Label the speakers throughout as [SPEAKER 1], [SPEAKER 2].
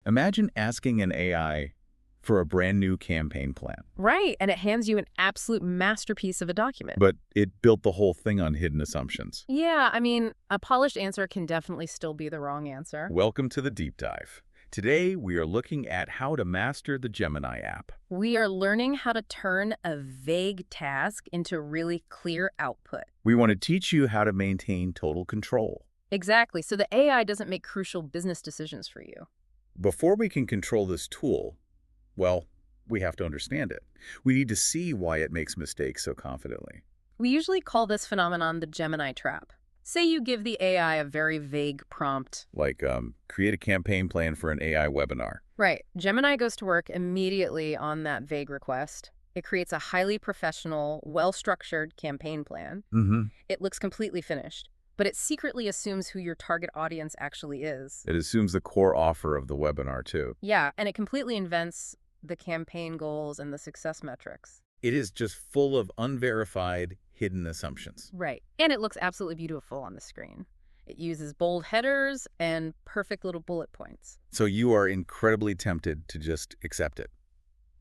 [SPEAKER 1] Imagine asking an AI for a brand new campaign plan.
[SPEAKER 2] Right, and it hands you an absolute masterpiece of a document.
[SPEAKER 1] But it built the whole thing on hidden assumptions.
[SPEAKER 2] Yeah, I mean, a polished answer can definitely still be the wrong answer.
[SPEAKER 1] Welcome to the deep dive. Today, we are looking at how to master the Gemini app.
[SPEAKER 2] We are learning how to turn a vague task into really clear output.
[SPEAKER 1] We want to teach you how to maintain total control.
[SPEAKER 2] Exactly, so the AI doesn't make crucial business decisions for you.
[SPEAKER 1] Before we can control this tool, well, we have to understand it. We need to see why it makes mistakes so confidently.
[SPEAKER 2] We usually call this phenomenon the Gemini trap. Say you give the AI a very vague prompt.
[SPEAKER 1] Like, create a campaign plan for an AI webinar.
[SPEAKER 2] Right. Gemini goes to work immediately on that vague request. It creates a highly professional, well-structured campaign plan. It looks completely finished, but it secretly assumes who your target audience actually is.
[SPEAKER 1] It assumes the core offer of the webinar, too.
[SPEAKER 2] Yeah, and it completely invents the campaign goals and the success metrics.
[SPEAKER 1] It is just full of unverified, hidden assumptions.
[SPEAKER 2] Right. And it looks absolutely beautiful on the screen. It uses bold headers and perfect little bullet points.
[SPEAKER 1] So you are incredibly tempted to just accept it.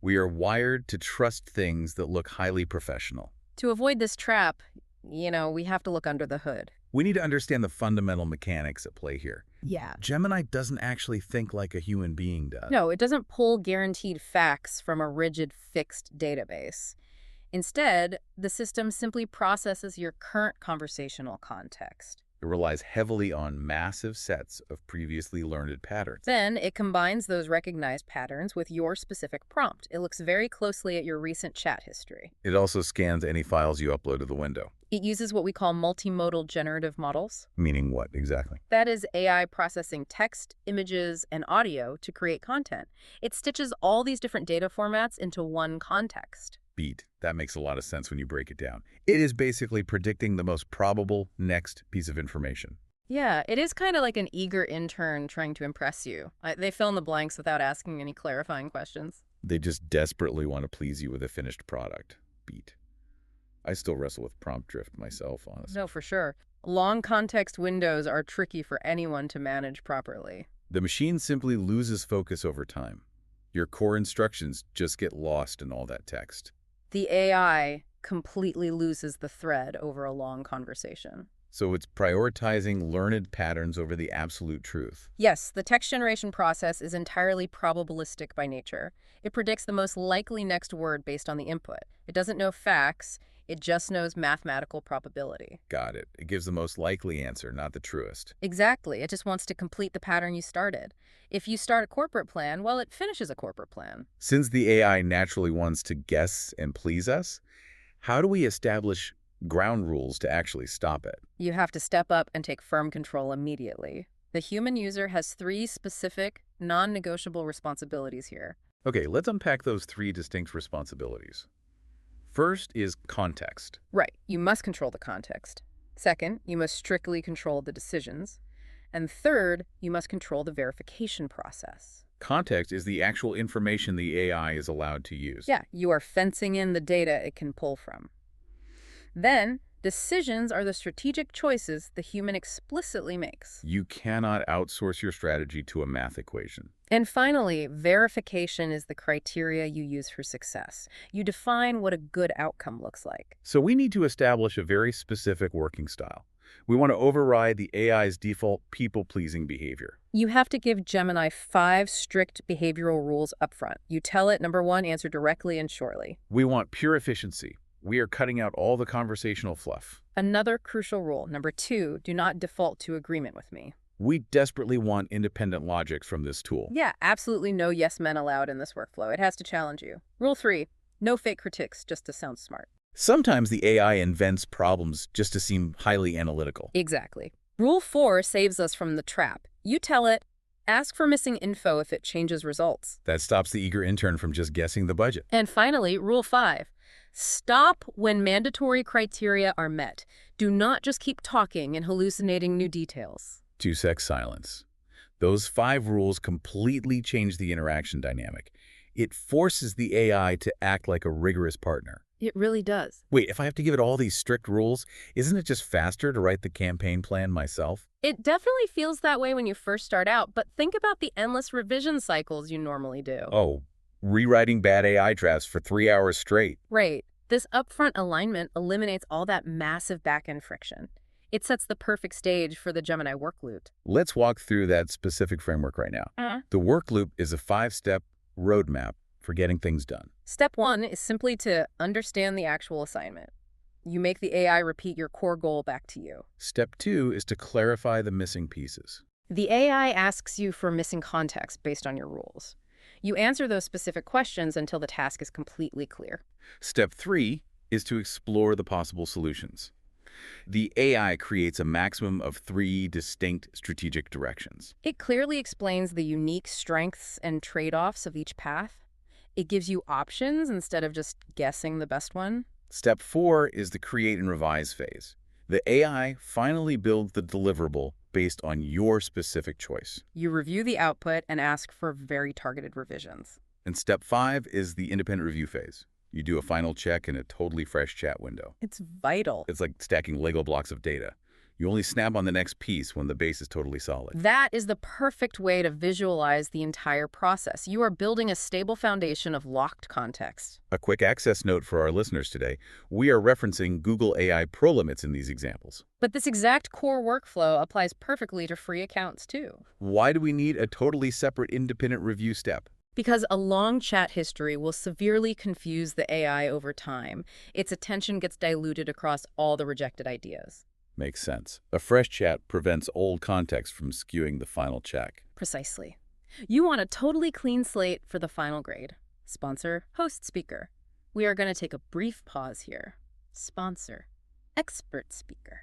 [SPEAKER 1] We are wired to trust things that look highly professional.
[SPEAKER 2] To avoid this trap, we have to look under the hood.
[SPEAKER 1] We need to understand the fundamental mechanics at play here.
[SPEAKER 2] Yeah.
[SPEAKER 1] Gemini doesn't actually think like a human being does.
[SPEAKER 2] No, it doesn't pull guaranteed facts from a rigid, fixed database. Instead, the system simply processes your current conversational context.
[SPEAKER 1] It relies heavily on massive sets of previously learned patterns.
[SPEAKER 2] Then it combines those recognized patterns with your specific prompt. It looks very closely at your recent chat history.
[SPEAKER 1] It also scans any files you upload to the window.
[SPEAKER 2] It uses what we call multimodal generative models.
[SPEAKER 1] Meaning what, exactly?
[SPEAKER 2] That is AI processing text, images, and audio to create content. It stitches all these different data formats into one context.
[SPEAKER 1] Beat. That makes a lot of sense when you break it down. It is basically predicting the most probable next piece of information.
[SPEAKER 2] Yeah, it is kind of like an eager intern trying to impress you. They fill in the blanks without asking any clarifying questions.
[SPEAKER 1] They just desperately want to please you with a finished product. Beat. I still wrestle with prompt drift myself, honestly.
[SPEAKER 2] No, for sure. Long context windows are tricky for anyone to manage properly.
[SPEAKER 1] The machine simply loses focus over time. Your core instructions just get lost in all that text.
[SPEAKER 2] The AI completely loses the thread over a long conversation.
[SPEAKER 1] So it's prioritizing learned patterns over the absolute truth.
[SPEAKER 2] Yes, the text generation process is entirely probabilistic by nature. It predicts the most likely next word based on the input. It doesn't know facts, it just knows mathematical probability.
[SPEAKER 1] Got it. It gives the most likely answer, not the truest.
[SPEAKER 2] Exactly. It just wants to complete the pattern you started. If you start a corporate plan, well, it finishes a corporate plan.
[SPEAKER 1] Since the AI naturally wants to guess and please us, how do we establish ground rules to actually stop it?
[SPEAKER 2] You have to step up and take firm control immediately. The human user has 3 specific, non-negotiable responsibilities here.
[SPEAKER 1] Okay, let's unpack those 3 distinct responsibilities. First is context.
[SPEAKER 2] Right, you must control the context. Second, you must strictly control the decisions. And third, you must control the verification process.
[SPEAKER 1] Context is the actual information the AI is allowed to use.
[SPEAKER 2] Yeah, you are fencing in the data it can pull from. Then, decisions are the strategic choices the human explicitly makes.
[SPEAKER 1] You cannot outsource your strategy to a math equation.
[SPEAKER 2] And finally, verification is the criteria you use for success. You define what a good outcome looks like.
[SPEAKER 1] So we need to establish a very specific working style. We want to override the AI's default people-pleasing behavior.
[SPEAKER 2] You have to give Gemini 5 strict behavioral rules upfront. You tell it, number 1, answer directly and shortly.
[SPEAKER 1] We want pure efficiency. We are cutting out all the conversational fluff.
[SPEAKER 2] Another crucial rule, number 2, do not default to agreement with me.
[SPEAKER 1] We desperately want independent logic from this tool.
[SPEAKER 2] Yeah, absolutely no yes men allowed in this workflow. It has to challenge you. Rule 3, no fake critiques, just to sound smart.
[SPEAKER 1] Sometimes the AI invents problems just to seem highly analytical.
[SPEAKER 2] Exactly. Rule 4 saves us from the trap. You tell it, ask for missing info if it changes results.
[SPEAKER 1] That stops the eager intern from just guessing the budget.
[SPEAKER 2] And finally, Rule 5, stop when mandatory criteria are met. Do not just keep talking and hallucinating new details.
[SPEAKER 1] 2-sec silence. Those 5 rules completely change the interaction dynamic. It forces the AI to act like a rigorous partner.
[SPEAKER 2] It really does.
[SPEAKER 1] Wait, if I have to give it all these strict rules, isn't it just faster to write the campaign plan myself?
[SPEAKER 2] It definitely feels that way when you first start out, but think about the endless revision cycles you normally do.
[SPEAKER 1] Oh, rewriting bad AI drafts for 3 hours straight.
[SPEAKER 2] Right. This upfront alignment eliminates all that massive back-end friction. It sets the perfect stage for the Gemini work loop.
[SPEAKER 1] Let's walk through that specific framework right now. The work loop is a 5-step roadmap for getting things done.
[SPEAKER 2] Step 1 is simply to understand the actual assignment. You make the AI repeat your core goal back to you.
[SPEAKER 1] Step 2 is to clarify the missing pieces.
[SPEAKER 2] The AI asks you for missing context based on your rules. You answer those specific questions until the task is completely clear.
[SPEAKER 1] Step 3 is to explore the possible solutions. The AI creates a maximum of 3 distinct strategic directions.
[SPEAKER 2] It clearly explains the unique strengths and trade-offs of each path. It gives you options instead of just guessing the best one.
[SPEAKER 1] Step 4 is the create and revise phase. The AI finally builds the deliverable based on your specific choice.
[SPEAKER 2] You review the output and ask for very targeted revisions.
[SPEAKER 1] And step 5 is the independent review phase. You do a final check in a totally fresh chat window.
[SPEAKER 2] It's vital.
[SPEAKER 1] It's like stacking Lego blocks of data. You only snap on the next piece when the base is totally solid.
[SPEAKER 2] That is the perfect way to visualize the entire process. You are building a stable foundation of locked context.
[SPEAKER 1] A quick access note for our listeners today. We are referencing Google AI Pro limits in these examples.
[SPEAKER 2] But this exact core workflow applies perfectly to free accounts too.
[SPEAKER 1] Why do we need a totally separate independent review step?
[SPEAKER 2] Because a long chat history will severely confuse the AI over time. Its attention gets diluted across all the rejected ideas.
[SPEAKER 1] Makes sense. A fresh chat prevents old context from skewing the final check.
[SPEAKER 2] Precisely. You want a totally clean slate for the final grade. Sponsor, host speaker. We are going to take a brief pause here. Sponsor, expert speaker.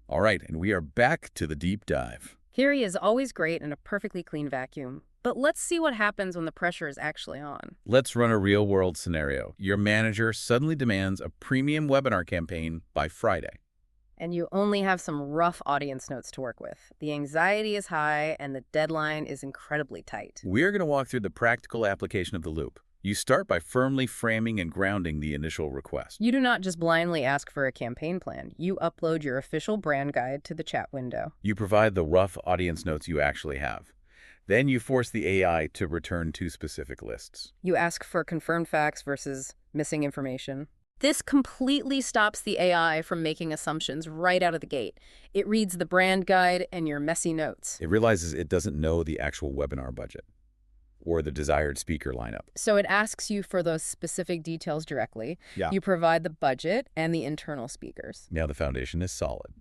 [SPEAKER 1] All right, and we are back to the deep dive.
[SPEAKER 2] Theory is always great in a perfectly clean vacuum, but let's see what happens when the pressure is actually on.
[SPEAKER 1] Let's run a real-world scenario. Your manager suddenly demands a premium webinar campaign by Friday.
[SPEAKER 2] And you only have some rough audience notes to work with. The anxiety is high and the deadline is incredibly tight.
[SPEAKER 1] We're going to walk through the practical application of the loop. You start by firmly framing and grounding the initial request.
[SPEAKER 2] You do not just blindly ask for a campaign plan. You upload your official brand guide to the chat window.
[SPEAKER 1] You provide the rough audience notes you actually have. Then you force the AI to return 2 specific lists.
[SPEAKER 2] You ask for confirmed facts versus missing information. This completely stops the AI from making assumptions right out of the gate. It reads the brand guide and your messy notes.
[SPEAKER 1] It realizes it doesn't know the actual webinar budget or the desired speaker lineup.
[SPEAKER 2] So it asks you for those specific details directly.
[SPEAKER 1] Yeah.
[SPEAKER 2] You provide the budget and the internal speakers.
[SPEAKER 1] Now the foundation is solid.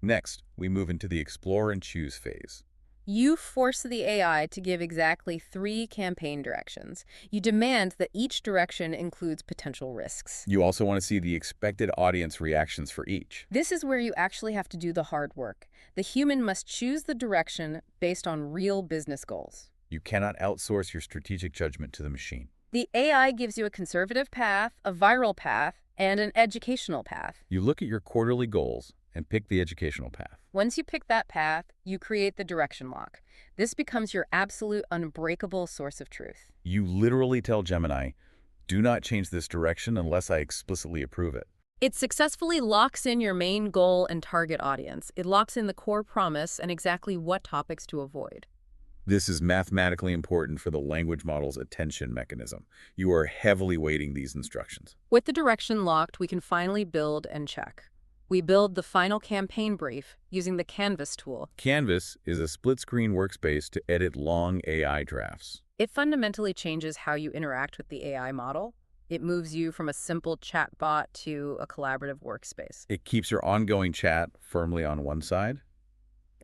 [SPEAKER 1] Next, we move into the explore and choose phase.
[SPEAKER 2] You force the AI to give exactly 3 campaign directions. You demand that each direction includes potential risks.
[SPEAKER 1] You also want to see the expected audience reactions for each.
[SPEAKER 2] This is where you actually have to do the hard work. The human must choose the direction based on real business goals.
[SPEAKER 1] You cannot outsource your strategic judgment to the machine.
[SPEAKER 2] The AI gives you a conservative path, a viral path, and an educational path.
[SPEAKER 1] You look at your quarterly goals and pick the educational path.
[SPEAKER 2] Once you pick that path, you create the direction lock. This becomes your absolute unbreakable source of truth.
[SPEAKER 1] You literally tell Gemini, do not change this direction unless I explicitly approve it.
[SPEAKER 2] It successfully locks in your main goal and target audience. It locks in the core promise and exactly what topics to avoid.
[SPEAKER 1] This is mathematically important for the language model's attention mechanism. You are heavily weighting these instructions.
[SPEAKER 2] With the direction locked, we can finally build and check. We build the final campaign brief using the Canvas tool.
[SPEAKER 1] Canvas is a split-screen workspace to edit long AI drafts.
[SPEAKER 2] It fundamentally changes how you interact with the AI model. It moves you from a simple chatbot to a collaborative workspace.
[SPEAKER 1] It keeps your ongoing chat firmly on one side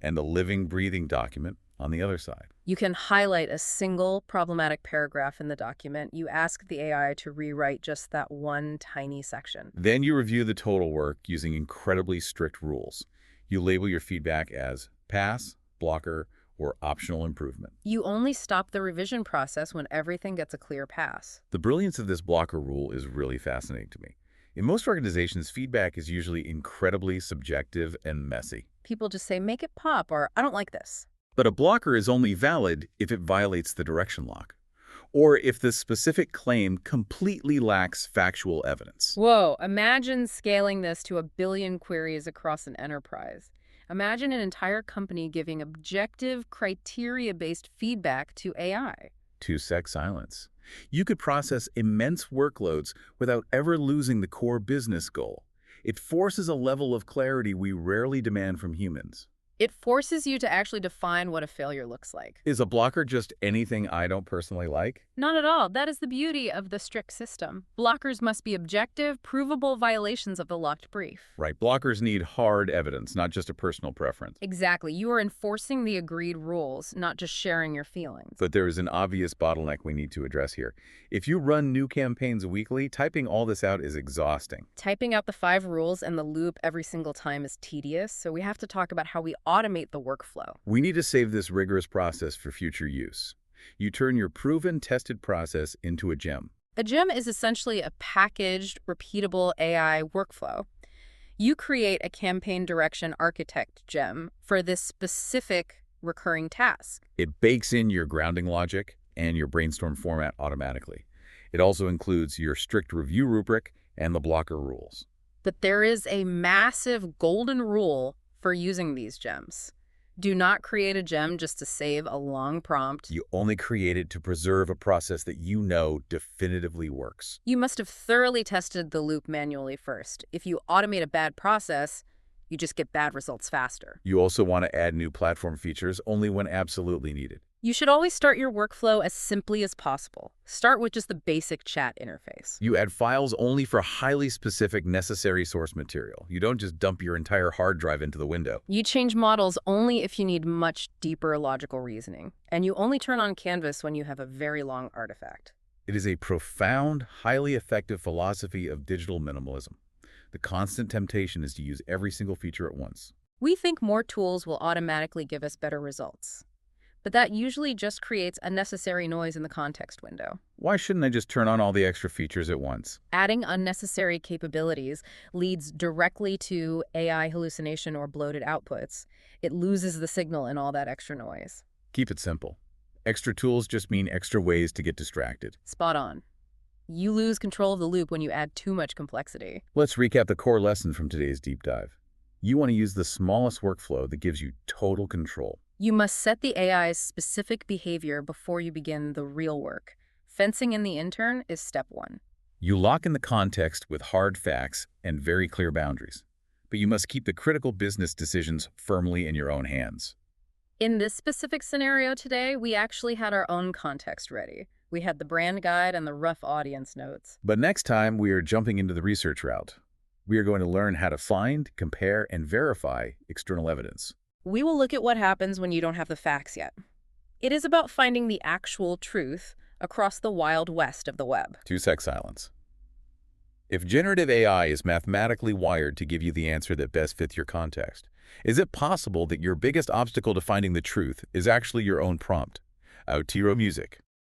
[SPEAKER 1] and the living, breathing document on the other side.
[SPEAKER 2] You can highlight a single problematic paragraph in the document. You ask the AI to rewrite just that one tiny section.
[SPEAKER 1] Then you review the total work using incredibly strict rules. You label your feedback as pass, blocker, or optional improvement.
[SPEAKER 2] You only stop the revision process when everything gets a clear pass.
[SPEAKER 1] The brilliance of this blocker rule is really fascinating to me. In most organizations, feedback is usually incredibly subjective and messy.
[SPEAKER 2] People just say, make it pop, or I don't like this.
[SPEAKER 1] But a blocker is only valid if it violates the direction lock, or if the specific claim completely lacks factual evidence.
[SPEAKER 2] Whoa, imagine scaling this to 1 billion queries across an enterprise. Imagine an entire company giving objective, criteria-based feedback to AI.
[SPEAKER 1] 2-sec silence. You could process immense workloads without ever losing the core business goal. It forces a level of clarity we rarely demand from humans.
[SPEAKER 2] It forces you to actually define what a failure looks like.
[SPEAKER 1] Is a blocker just anything I don't personally like?
[SPEAKER 2] Not at all. That is the beauty of the strict system. Blockers must be objective, provable violations of the locked brief.
[SPEAKER 1] Right, blockers need hard evidence, not just a personal preference.
[SPEAKER 2] Exactly. You are enforcing the agreed rules, not just sharing your feelings.
[SPEAKER 1] But there is an obvious bottleneck we need to address here. If you run new campaigns weekly, typing all this out is exhausting.
[SPEAKER 2] Typing out the 5 rules and the loop every single time is tedious, so we have to talk about how we automate the workflow.
[SPEAKER 1] We need to save this rigorous process for future use. You turn your proven, tested process into a gem.
[SPEAKER 2] A gem is essentially a packaged, repeatable AI workflow. You create a campaign direction architect gem for this specific recurring task.
[SPEAKER 1] It bakes in your grounding logic and your brainstorm format automatically. It also includes your strict review rubric and the blocker rules.
[SPEAKER 2] But there is a massive golden rule for using these gems. Do not create a gem just to save a long prompt.
[SPEAKER 1] You only create it to preserve a process that you know definitively works.
[SPEAKER 2] You must have thoroughly tested the loop manually first. If you automate a bad process, you just get bad results faster.
[SPEAKER 1] You also want to add new platform features only when absolutely needed.
[SPEAKER 2] You should always start your workflow as simply as possible. Start with just the basic chat interface.
[SPEAKER 1] You add files only for highly specific necessary source material. You don't just dump your entire hard drive into the window.
[SPEAKER 2] You change models only if you need much deeper logical reasoning. And you only turn on Canvas when you have a very long artifact.
[SPEAKER 1] It is a profound, highly effective philosophy of digital minimalism. The constant temptation is to use every single feature at once.
[SPEAKER 2] We think more tools will automatically give us better results. But that usually just creates unnecessary noise in the context window.
[SPEAKER 1] Why shouldn't I just turn on all the extra features at once?
[SPEAKER 2] Adding unnecessary capabilities leads directly to AI hallucination or bloated outputs. It loses the signal in all that extra noise.
[SPEAKER 1] Keep it simple. Extra tools just mean extra ways to get distracted.
[SPEAKER 2] Spot on. You lose control of the loop when you add too much complexity.
[SPEAKER 1] Let's recap the core lesson from today's deep dive. You want to use the smallest workflow that gives you total control.
[SPEAKER 2] You must set the AI's specific behavior before you begin the real work. Fencing in the intern is step 1.
[SPEAKER 1] You lock in the context with hard facts and very clear boundaries, but you must keep the critical business decisions firmly in your own hands.
[SPEAKER 2] In this specific scenario today, we actually had our own context ready. We had the brand guide and the rough audience notes.
[SPEAKER 1] But next time, we are jumping into the research route. We are going to learn how to find, compare, and verify external evidence.
[SPEAKER 2] We will look at what happens when you don't have the facts yet. It is about finding the actual truth across the wild west of the web.
[SPEAKER 1] 2-sec silence. If generative AI is mathematically wired to give you the answer that best fits your context, is it possible that your biggest obstacle to finding the truth is actually your own prompt? Outro music.